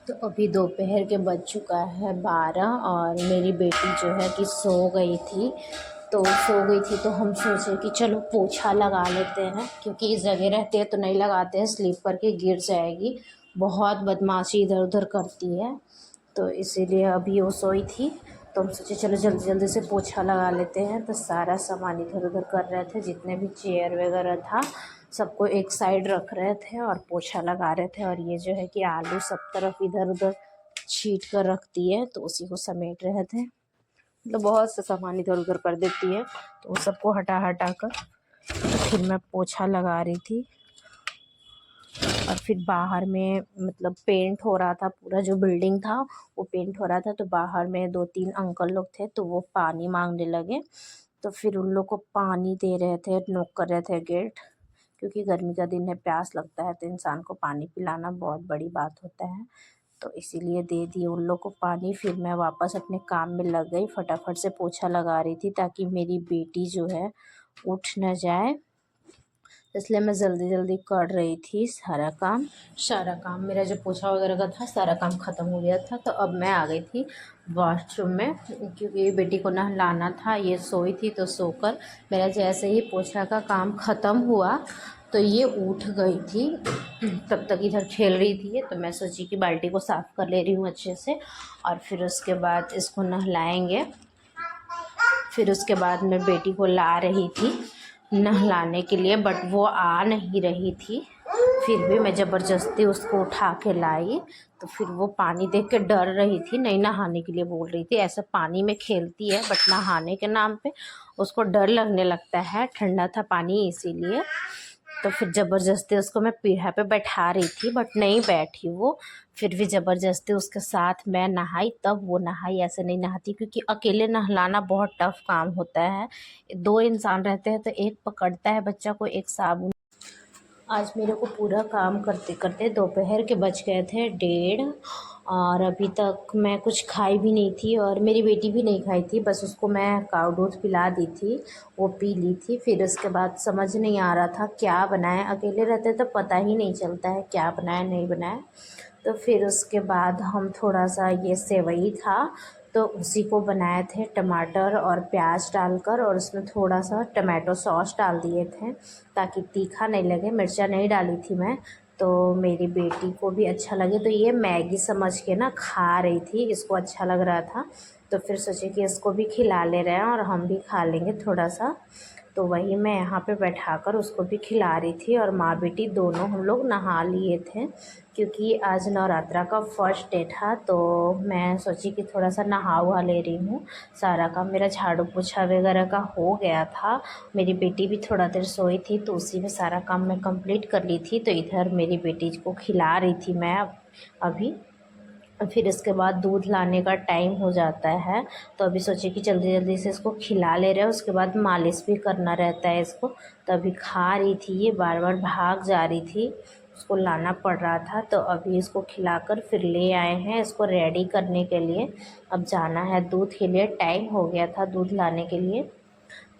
तो अभी दोपहर के बज चुका है 12 और मेरी बेटी जो है कि सो गई थी। तो हम सोचे कि चलो पोछा लगा लेते हैं, क्योंकि इस जगह रहते हैं तो नहीं लगाते हैं, स्लिप करके गिर जाएगी। बहुत बदमाशी इधर उधर करती है, तो इसीलिए अभी वो सोई थी। तो हम सोचे चलो जल्दी जल्दी से पोछा लगा लेते हैं। तो सारा सामान इधर उधर कर रहे थे, जितने भी चेयर वगैरह था सबको एक साइड रख रहे थे और पोछा लगा रहे थे। और ये जो है कि आलू सब तरफ इधर उधर छीट कर रखती है, तो उसी को समेट रहे थे। मतलब बहुत सा सामान इधर उधर कर देती है, तो वो सबको हटा हटा कर फिर मैं पोछा लगा रही थी। और फिर बाहर में मतलब पेंट हो रहा था, पूरा जो बिल्डिंग था वो पेंट हो रहा था। तो बाहर में 2-3 अंकल लोग थे, तो वो पानी मांगने लगे। तो फिर उन लोग को पानी दे रहे थे, नॉक कर रहे थे गेट, क्योंकि गर्मी का दिन है, प्यास लगता है तो इंसान को पानी पिलाना बहुत बड़ी बात होता है। तो इसीलिए दे दिए उन लोग को पानी। फिर मैं वापस अपने काम में लग गई, फटाफट से पोछा लगा रही थी ताकि मेरी बेटी जो है उठ न जाए। इसलिए मैं जल्दी जल्दी कर रही थी सारा काम मेरा जो पोछा वगैरह का था सारा काम ख़त्म हो गया था। तो अब मैं आ गई थी वॉशरूम में, क्योंकि बेटी को नहलाना था। ये सोई थी, तो सोकर मेरा जैसे ही पोछा का काम ख़त्म हुआ तो ये उठ गई थी। तब तक इधर खेल रही थी ये, तो मैं सोची कि बाल्टी को साफ़ कर ले रही हूँ अच्छे से, और फिर उसके बाद इसको नहलाएंगे। फिर उसके बाद मैं बेटी को ला रही थी नहलाने के लिए, बट वो आ नहीं रही थी। फिर भी मैं ज़बरदस्ती उसको उठा के लाई। तो फिर वो पानी देख के डर रही थी, नहीं नहाने के लिए बोल रही थी। ऐसा पानी में खेलती है, बट नहाने के नाम पे उसको डर लगने लगता है। ठंडा था पानी इसीलिए। तो फिर ज़बरदस्ती उसको मैं पीढ़ा पे बैठा रही थी, बट नहीं बैठी वो। फिर भी ज़बरदस्ती उसके साथ मैं नहाई, तब वो नहाई। ऐसे नहीं नहाती, क्योंकि अकेले नहलाना बहुत टफ काम होता है। 2 इंसान रहते हैं तो एक पकड़ता है बच्चा को, एक साबुन। आज मेरे को पूरा काम करते करते दोपहर के बज गए थे 1:30, और अभी तक मैं कुछ खाई भी नहीं थी, और मेरी बेटी भी नहीं खाई थी। बस उसको मैं काऊ दूध पिला दी थी, वो पी ली थी। फिर उसके बाद समझ नहीं आ रहा था क्या बनाए, अकेले रहते तो पता ही नहीं चलता है क्या बनाए नहीं बनाए। तो फिर उसके बाद हम थोड़ा सा ये सेवई था तो उसी को बनाए थे टमाटर और प्याज डालकर, और उसमें थोड़ा सा टमाटो सॉस डाल दिए थे ताकि तीखा नहीं लगे। मिर्चा नहीं डाली थी मैं, तो मेरी बेटी को भी अच्छा लगे। तो ये मैगी समझ के ना खा रही थी, इसको अच्छा लग रहा था। तो फिर सोचे कि इसको भी खिला ले रहे हैं और हम भी खा लेंगे थोड़ा सा। तो वही मैं यहाँ पे बैठाकर उसको भी खिला रही थी, और माँ बेटी दोनों हम लोग नहा लिए थे, क्योंकि आज नवरात्रा का फर्स्ट डे था। तो मैं सोची कि थोड़ा सा नहा वहा ले रही हूँ। सारा काम मेरा झाड़ू पोछा वगैरह का हो गया था। मेरी बेटी भी थोड़ा देर सोई थी, तो उसी में सारा काम मैं कंप्लीट कर ली थी। तो इधर मेरी बेटी को खिला रही थी मैं अभी। फिर इसके बाद दूध लाने का टाइम हो जाता है, तो अभी सोचे कि जल्दी जल्दी से इसको खिला ले रहे हैं। उसके बाद मालिश भी करना रहता है इसको। तो अभी खा रही थी, ये बार बार भाग जा रही थी, उसको लाना पड़ रहा था। तो अभी इसको खिलाकर फिर ले आए हैं इसको रेडी करने के लिए। अब जाना है दूध के लिए, टाइम हो गया था दूध लाने के लिए।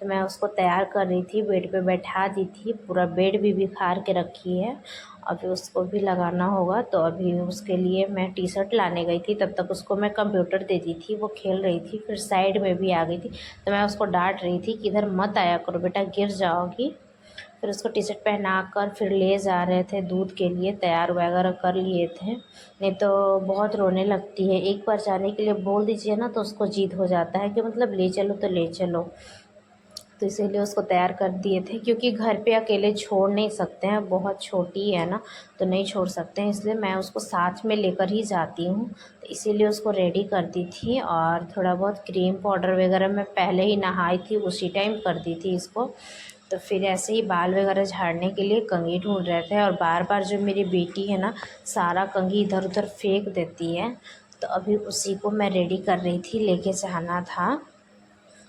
तो मैं उसको तैयार कर रही थी, बेड पे बैठा दी थी, पूरा बेड भी बिखार के रखी है। अभी उसको भी लगाना होगा, तो अभी उसके लिए मैं टी शर्ट लाने गई थी। तब तक उसको मैं कंप्यूटर दे दी थी, वो खेल रही थी। फिर साइड में भी आ गई थी, तो मैं उसको डांट रही थी कि इधर मत आया करो बेटा, गिर जाओगी। फिर उसको टी शर्ट पहना कर फिर ले जा रहे थे दूध के लिए, तैयार वगैरह कर लिए थे। नहीं तो बहुत रोने लगती है, एक बार जाने के लिए बोल दीजिए ना तो उसको जिद हो जाता है कि मतलब ले चलो तो ले चलो। तो इसीलिए उसको तैयार कर दिए थे, क्योंकि घर पे अकेले छोड़ नहीं सकते हैं, बहुत छोटी है ना, तो नहीं छोड़ सकते हैं। इसलिए मैं उसको साथ में लेकर ही जाती हूँ। तो इसीलिए उसको रेडी कर दी थी, और थोड़ा बहुत क्रीम पाउडर वगैरह मैं पहले ही नहाई थी उसी टाइम कर दी थी इसको। तो फिर ऐसे ही बाल वगैरह झाड़ने के लिए कंघी ढूंढ रहे थे, और बार बार जो मेरी बेटी है ना सारा कंघी इधर उधर फेंक देती है। तो अभी उसी को मैं रेडी कर रही थी, लेके जाना था।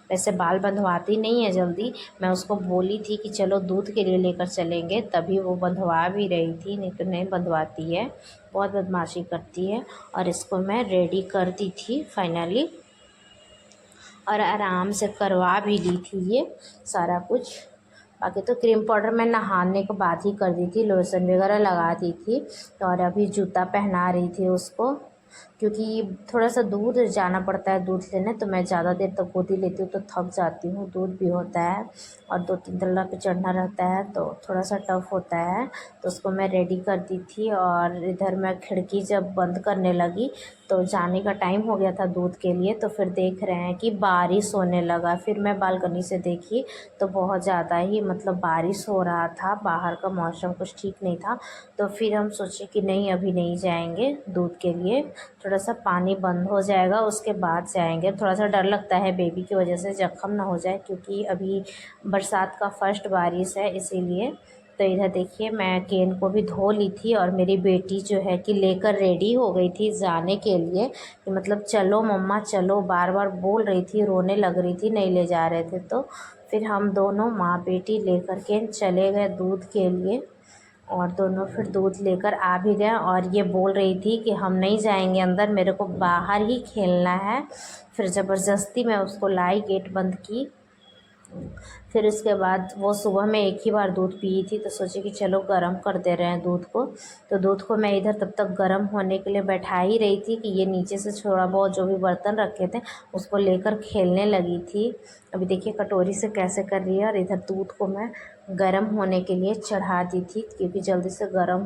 वैसे बाल बंधवाती नहीं है जल्दी, मैं उसको बोली थी कि चलो दूध के लिए लेकर चलेंगे, तभी वो बंधवा भी रही थी, नहीं तो नहीं बंधवाती है, बहुत बदमाशी करती है। और इसको मैं रेडी कर दी थी फाइनली, और आराम से करवा भी ली थी ये सारा कुछ। बाकी तो क्रीम पाउडर मैं नहाने के बाद ही कर दी थी, लोशन वगैरह लगा दी थी। और अभी जूता पहना रही थी उसको, क्योंकि थोड़ा सा दूर जाना पड़ता है दूध लेने, तो मैं ज़्यादा देर तक गोद ही लेती हूँ तो थक जाती हूँ। दूध भी होता है और 2-3 तल्ला पे चढ़ना रहता है तो थोड़ा सा टफ होता है। तो उसको मैं रेडी कर दी थी और इधर मैं खिड़की जब बंद करने लगी तो जाने का टाइम हो गया था दूध के लिए। तो फिर देख रहे हैं कि बारिश होने लगा। फिर मैं बालकनी से देखी तो बहुत ज़्यादा ही मतलब बारिश हो रहा था, बाहर का मौसम कुछ ठीक नहीं था। तो फिर हम सोचे कि नहीं, अभी नहीं जाएंगे दूध के लिए, थोड़ा सा पानी बंद हो जाएगा उसके बाद जाएंगे। थोड़ा सा डर लगता है बेबी की वजह से जख्म ना हो जाए, क्योंकि अभी बरसात का फर्स्ट बारिश है इसीलिए। तो इधर देखिए मैं केन को भी धो ली थी और मेरी बेटी जो है कि लेकर रेडी हो गई थी जाने के लिए, कि मतलब चलो मम्मा चलो, बार बार बोल रही थी, रोने लग रही थी, नहीं ले जा रहे थे। तो फिर हम दोनों माँ बेटी लेकर के चले गए दूध के लिए और दोनों फिर दूध लेकर आ भी गए। और ये बोल रही थी कि हम नहीं जाएंगे अंदर, मेरे को बाहर ही खेलना है। फिर ज़बरदस्ती मैं उसको लाई, गेट बंद की। फिर उसके बाद वो सुबह में एक ही बार दूध पी थी तो सोची कि चलो गरम कर दे रहे हैं दूध को। तो दूध को मैं इधर तब तक गरम होने के लिए बैठा ही रही थी कि ये नीचे से थोड़ा बहुत जो भी बर्तन रखे थे उसको लेकर खेलने लगी थी। अभी देखिए कटोरी से कैसे कर रही है। और इधर दूध को मैं गरम होने के लिए चढ़ा दी थी, क्योंकि जल्दी से गरम